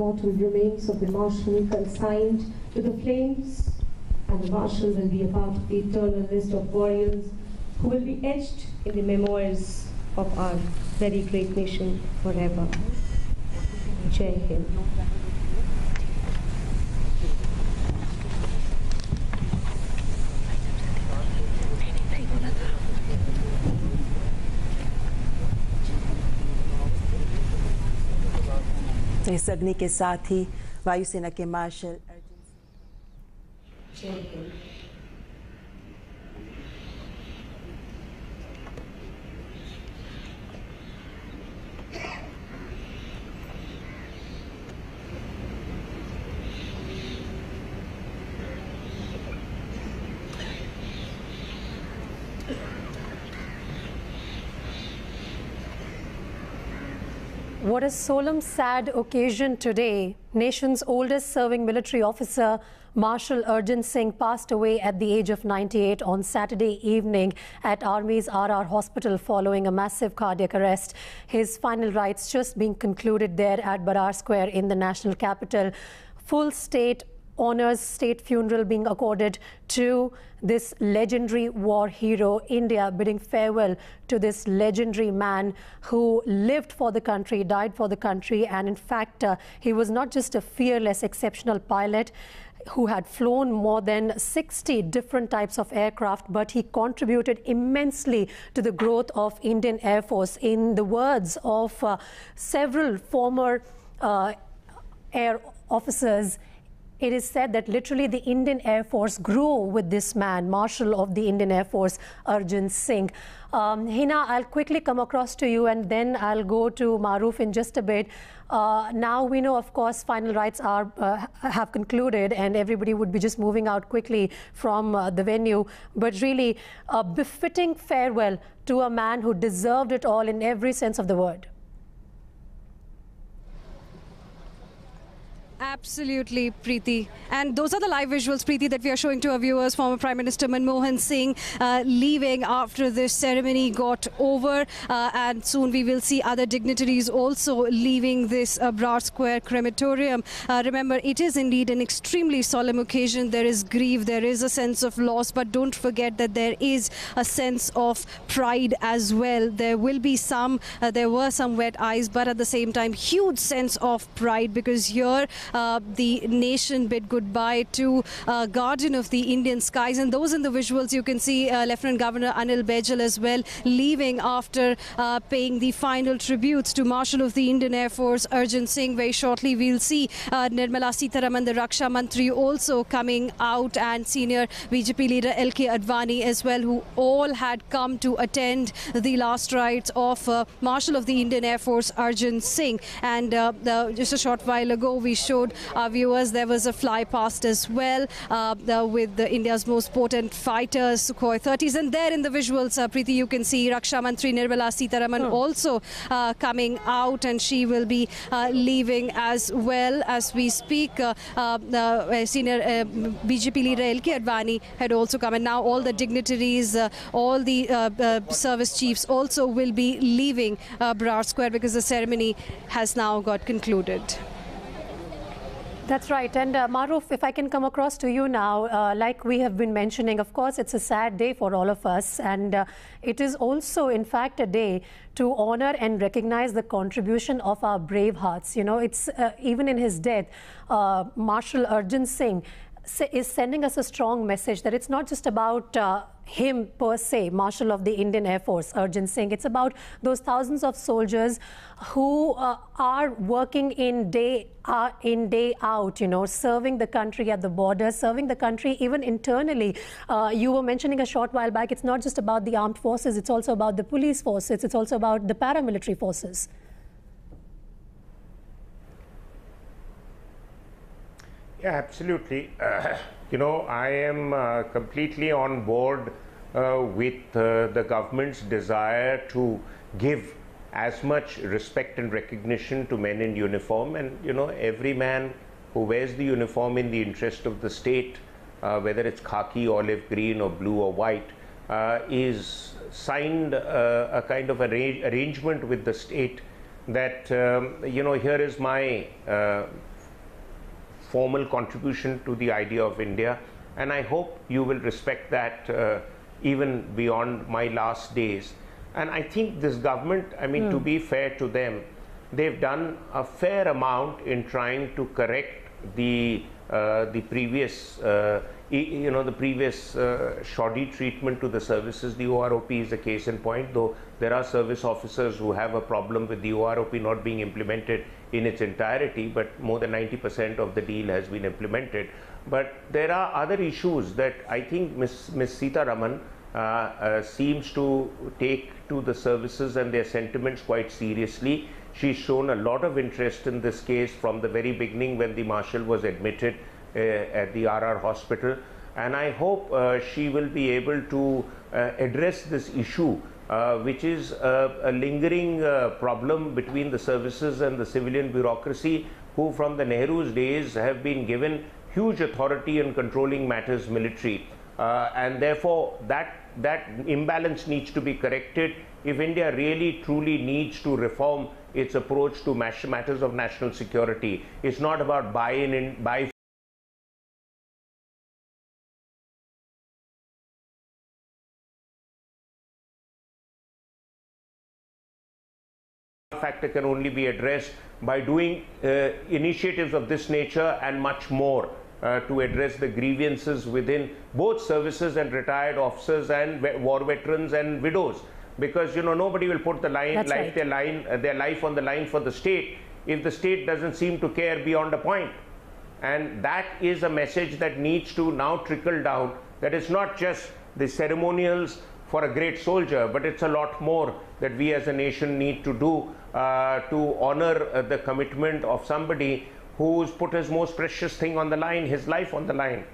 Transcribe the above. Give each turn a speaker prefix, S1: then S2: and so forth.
S1: Mortal remains of the Marshal consigned to the flames, and the Marshal will be a part of the eternal list of warriors who will be etched in the memoirs of our very great nation forever. Jai Hind.
S2: इस अग्नि के साथ ही वायुसेना के martial
S1: जय Hind.
S3: What a solemn, sad occasion today. Nation's oldest serving military officer, Marshal Arjan Singh, passed away at the age of 98 on Saturday evening at Army's RR Hospital following a massive cardiac arrest. His final rites just being concluded there at Brar Square in the national capital. Full state honors, state funeral being accorded to this legendary war hero. India bidding farewell to this legendary man who lived for the country, died for the country, and in fact he was not just a fearless, exceptional pilot who had flown more than 60 different types of aircraft, but he contributed immensely to the growth of Indian Air Force. In the words of several former air officers, it is said that literally the Indian Air Force grew with this man, Marshal of the Indian Air Force, Arjan Singh. Hina, I'll quickly come across to you and then I'll go to Maruf in just a bit. Now we know, of course, final rites are have concluded and everybody would be just moving out quickly from the venue. But really, a befitting farewell to a man who deserved it all in every sense of the word.
S4: Absolutely, Preeti. And those are the live visuals, Preeti, that we are showing to our viewers. Former Prime Minister Manmohan Singh leaving after this ceremony got over. And soon we will see other dignitaries also leaving this Brar Square crematorium. Remember, it is indeed an extremely solemn occasion. There is grief, there is a sense of loss, but don't forget that there is a sense of pride as well. There will be some, there were some wet eyes, but at the same time, huge sense of pride, because here the nation bid goodbye to Guardian of the Indian Skies. And those in the visuals you can see Lieutenant Governor Anil Baijal as well leaving after paying the final tributes to Marshal of the Indian Air Force Arjan Singh. Very shortly we'll see Nirmala Sitharaman, the Raksha Mantri, also coming out, and senior BJP leader LK Advani as well, who all had come to attend the last rites of Marshal of the Indian Air Force Arjan Singh. And just a short while ago we showed our viewers there was a fly past as well with India's most potent fighters, Sukhoi 30s. And there in the visuals, Preeti, you can see Raksha Mantri Nirmala Sitharaman also coming out, and she will be leaving as well as we speak. Senior BJP leader LK Advani had also come, and now all the dignitaries, all the service chiefs also will be leaving Brar Square because the ceremony has now got concluded.
S3: That's right. And Maruf, if I can come across to you now, like we have been mentioning, of course, it's a sad day for all of us. And it is also, in fact, a day to honor and recognize the contribution of our brave hearts. You know, it's even in his death, Marshal Arjan Singh is sending us a strong message that it's not just about him per se, Marshal of the Indian Air Force, Arjan Singh. It's about those thousands of soldiers who are working in day out, you know, serving the country at the border, serving the country even internally. You were mentioning a short while back, it's not just about the armed forces, it's also about the police forces, it's also about the paramilitary forces.
S5: Yeah, absolutely. You know, I am completely on board with the government's desire to give as much respect and recognition to men in uniform. And, you know, every man who wears the uniform in the interest of the state, whether it's khaki, olive green or blue or white, is signed a kind of arrangement with the state that, you know, here is my formal contribution to the idea of India, and I hope you will respect that even beyond my last days. And I think this government, I mean, to be fair to them, they've done a fair amount in trying to correct the previous, you know, the previous shoddy treatment to the services. The OROP is a case in point, though there are service officers who have a problem with the OROP not being implemented in its entirety, but more than 90% of the deal has been implemented. But there are other issues that I think Ms. Sitharaman seems to take to the services and their sentiments quite seriously. She's shown a lot of interest in this case from the very beginning when the Marshal was admitted at the RR hospital. And I hope she will be able to address this issue, which is a lingering problem between the services and the civilian bureaucracy, who from the Nehru's days have been given huge authority in controlling matters military. And therefore that imbalance needs to be corrected if India really truly needs to reform its approach to matters of national security. It's not about buy factor can only be addressed by doing initiatives of this nature and much more to address the grievances within both services and retired officers and war veterans and widows. Because, you know, nobody will put the their life on the line for the state if the state doesn't seem to care beyond a point. And that is a message that needs to now trickle down, that it's not just the ceremonials for a great soldier, but it's a lot more that we as a nation need to do to honor the commitment of somebody who's put his most precious thing on the line, his life on the line.